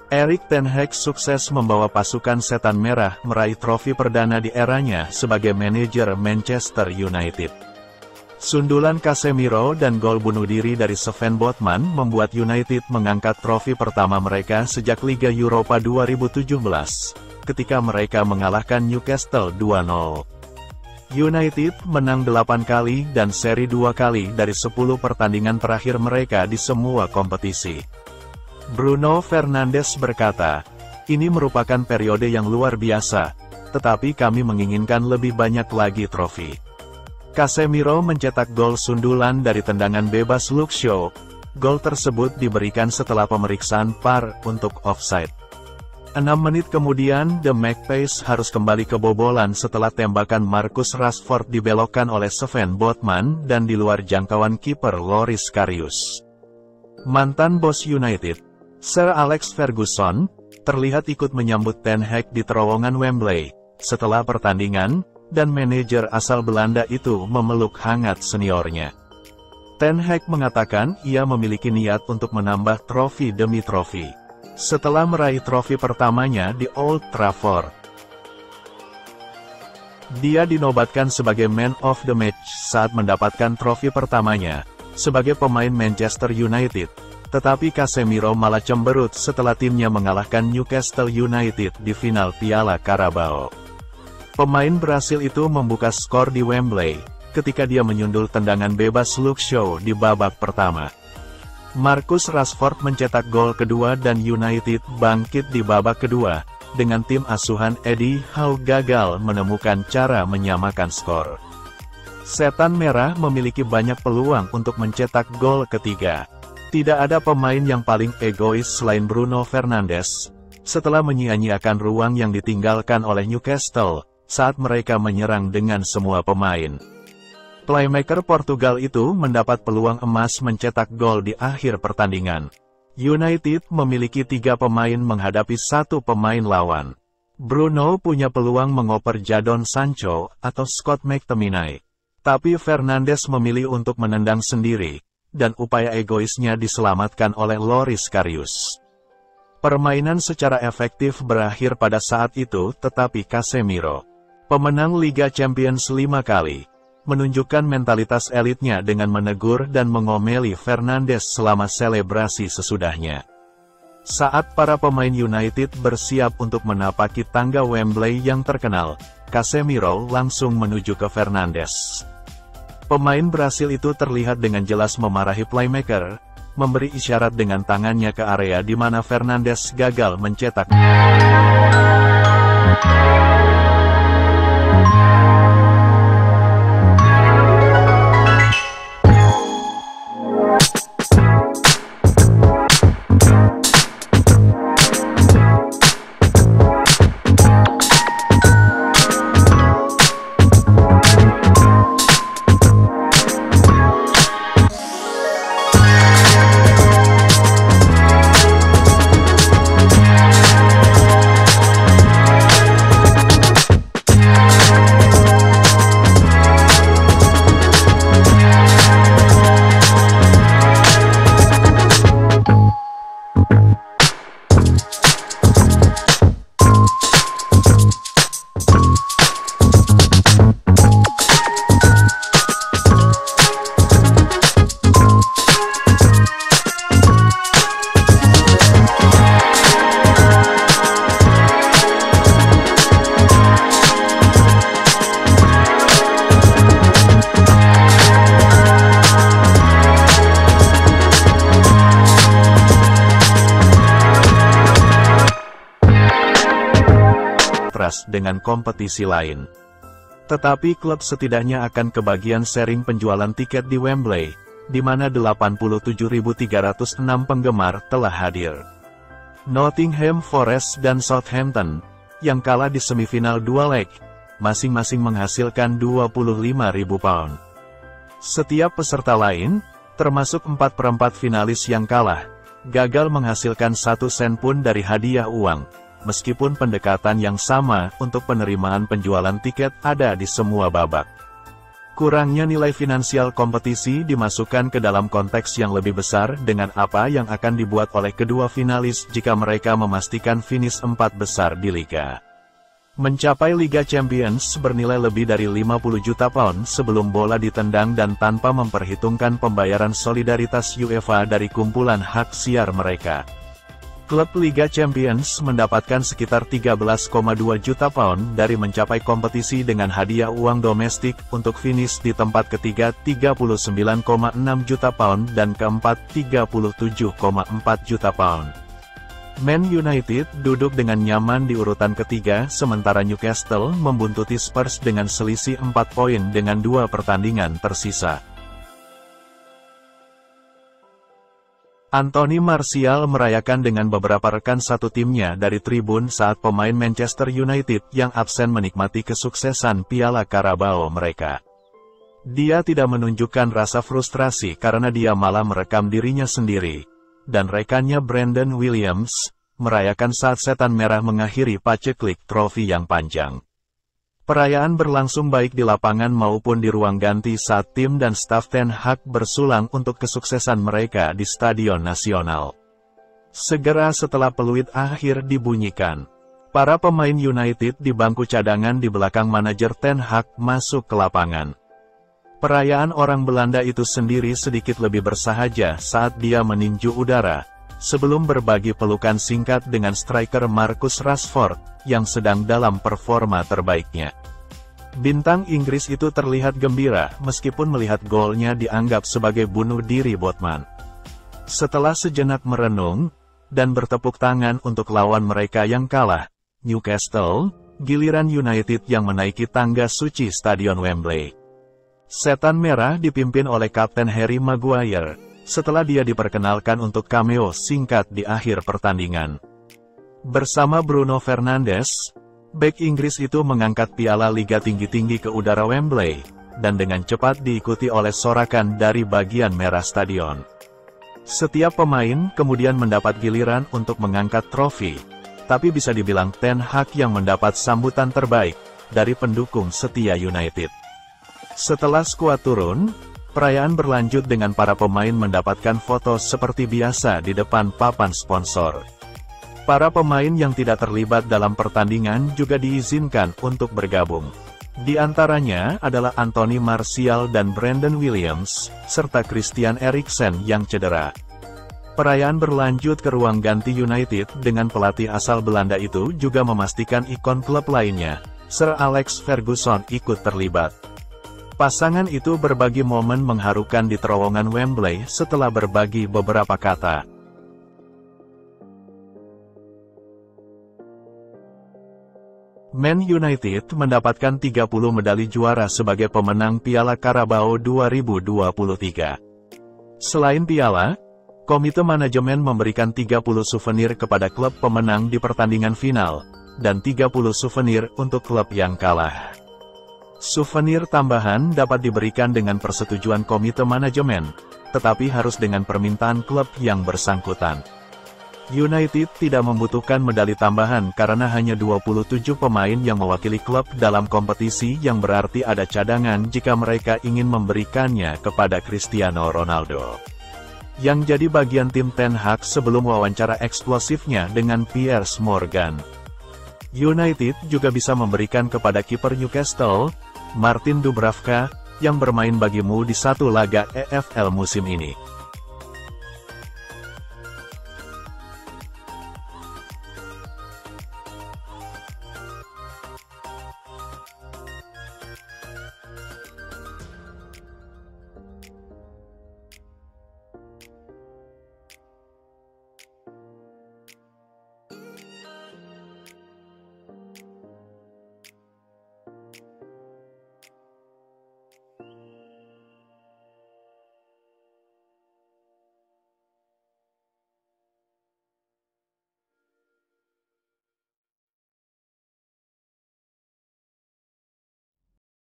Erik ten Hag sukses membawa pasukan Setan Merah meraih trofi perdana di eranya sebagai manajer Manchester United. Sundulan Casemiro dan gol bunuh diri dari Sven Botman membuat United mengangkat trofi pertama mereka sejak Liga Eropa 2017, ketika mereka mengalahkan Newcastle 2-0. United menang 8 kali dan seri 2 kali dari 10 pertandingan terakhir mereka di semua kompetisi. Bruno Fernandes berkata, "Ini merupakan periode yang luar biasa, tetapi kami menginginkan lebih banyak lagi trofi." Casemiro mencetak gol sundulan dari tendangan bebas Luke Shaw. Gol tersebut diberikan setelah pemeriksaan VAR untuk offside. 6 menit kemudian, The Magpies harus kembali kebobolan setelah tembakan Marcus Rashford dibelokkan oleh Sven Botman dan di luar jangkauan kiper Loris Karius. Mantan bos United, Sir Alex Ferguson, terlihat ikut menyambut Ten Hag di terowongan Wembley, setelah pertandingan, dan manajer asal Belanda itu memeluk hangat seniornya. Ten Hag mengatakan ia memiliki niat untuk menambah trofi demi trofi, setelah meraih trofi pertamanya di Old Trafford. Dia dinobatkan sebagai Man of the Match saat mendapatkan trofi pertamanya, sebagai pemain Manchester United. Tetapi Casemiro malah cemberut setelah timnya mengalahkan Newcastle United di final Piala Carabao. Pemain Brasil itu membuka skor di Wembley, ketika dia menyundul tendangan bebas Luke Shaw di babak pertama. Marcus Rashford mencetak gol kedua dan United bangkit di babak kedua, dengan tim asuhan Eddie Howe gagal menemukan cara menyamakan skor. Setan Merah memiliki banyak peluang untuk mencetak gol ketiga. Tidak ada pemain yang paling egois selain Bruno Fernandes, setelah menyia-nyiakan ruang yang ditinggalkan oleh Newcastle, saat mereka menyerang dengan semua pemain. Playmaker Portugal itu mendapat peluang emas mencetak gol di akhir pertandingan. United memiliki 3 pemain menghadapi 1 pemain lawan. Bruno punya peluang mengoper Jadon Sancho atau Scott McTominay, tapi Fernandes memilih untuk menendang sendiri, dan upaya egoisnya diselamatkan oleh Loris Karius. Permainan secara efektif berakhir pada saat itu, tetapi Casemiro, pemenang Liga Champions 5 kali, menunjukkan mentalitas elitnya dengan menegur dan mengomeli Fernandes selama selebrasi sesudahnya. Saat para pemain United bersiap untuk menapaki tangga Wembley yang terkenal, Casemiro langsung menuju ke Fernandes. Pemain Brasil itu terlihat dengan jelas memarahi playmaker, memberi isyarat dengan tangannya ke area di mana Fernandes gagal mencetak. Dengan kompetisi lain. Tetapi klub setidaknya akan kebagian sharing penjualan tiket di Wembley, di mana 87.306 penggemar telah hadir. Nottingham Forest dan Southampton, yang kalah di semifinal 2 leg, masing-masing menghasilkan £25.000. Setiap peserta lain, termasuk 4/4 finalis yang kalah, gagal menghasilkan 1 sen pun dari hadiah uang. Meskipun pendekatan yang sama untuk penerimaan penjualan tiket ada di semua babak. Kurangnya nilai finansial kompetisi dimasukkan ke dalam konteks yang lebih besar dengan apa yang akan dibuat oleh kedua finalis jika mereka memastikan finish 4 besar di Liga. Mencapai Liga Champions bernilai lebih dari 50 juta pound sebelum bola ditendang dan tanpa memperhitungkan pembayaran solidaritas UEFA dari kumpulan hak siar mereka. Klub Liga Champions mendapatkan sekitar 13,2 juta pound dari mencapai kompetisi dengan hadiah uang domestik untuk finish di tempat ketiga 39,6 juta pound dan keempat 37,4 juta pound. Man United duduk dengan nyaman di urutan ketiga sementara Newcastle membuntuti Spurs dengan selisih 4 poin dengan 2 pertandingan tersisa. Anthony Martial merayakan dengan beberapa rekan satu timnya dari tribun saat pemain Manchester United yang absen menikmati kesuksesan Piala Carabao mereka. Dia tidak menunjukkan rasa frustrasi karena dia malah merekam dirinya sendiri. Dan rekannya Brandon Williams, merayakan saat setan merah mengakhiri paceklik trofi yang panjang. Perayaan berlangsung baik di lapangan maupun di ruang ganti saat tim dan staf Ten Hag bersulang untuk kesuksesan mereka di Stadion Nasional. Segera setelah peluit akhir dibunyikan, para pemain United di bangku cadangan di belakang manajer Ten Hag masuk ke lapangan. Perayaan orang Belanda itu sendiri sedikit lebih bersahaja saat dia meninju udara, sebelum berbagi pelukan singkat dengan striker Marcus Rashford, yang sedang dalam performa terbaiknya. Bintang Inggris itu terlihat gembira meskipun melihat golnya dianggap sebagai bunuh diri Botman. Setelah sejenak merenung, dan bertepuk tangan untuk lawan mereka yang kalah, Newcastle, giliran United yang menaiki tangga suci Stadion Wembley. Setan Merah dipimpin oleh Kapten Harry Maguire, setelah dia diperkenalkan untuk cameo singkat di akhir pertandingan. Bersama Bruno Fernandes, bek Inggris itu mengangkat piala Liga tinggi-tinggi ke udara Wembley, dan dengan cepat diikuti oleh sorakan dari bagian merah stadion. Setiap pemain kemudian mendapat giliran untuk mengangkat trofi, tapi bisa dibilang Ten Hag yang mendapat sambutan terbaik dari pendukung setia United. Setelah skuad turun, perayaan berlanjut dengan para pemain mendapatkan foto seperti biasa di depan papan sponsor. Para pemain yang tidak terlibat dalam pertandingan juga diizinkan untuk bergabung. Di antaranya adalah Anthony Martial dan Brandon Williams, serta Christian Eriksen yang cedera. Perayaan berlanjut ke ruang ganti United dengan pelatih asal Belanda itu juga memastikan ikon klub lainnya, Sir Alex Ferguson ikut terlibat. Pasangan itu berbagi momen mengharukan di terowongan Wembley setelah berbagi beberapa kata. Man United mendapatkan 30 medali juara sebagai pemenang Piala Carabao 2023. Selain piala, komite manajemen memberikan 30 souvenir kepada klub pemenang di pertandingan final, dan 30 souvenir untuk klub yang kalah. Souvenir tambahan dapat diberikan dengan persetujuan komite manajemen, tetapi harus dengan permintaan klub yang bersangkutan. United tidak membutuhkan medali tambahan karena hanya 27 pemain yang mewakili klub dalam kompetisi yang berarti ada cadangan jika mereka ingin memberikannya kepada Cristiano Ronaldo, yang jadi bagian tim Ten Hag sebelum wawancara eksplosifnya dengan Piers Morgan. United juga bisa memberikan kepada kiper Newcastle, Martin Dubravka, yang bermain bagimu di satu laga EFL musim ini.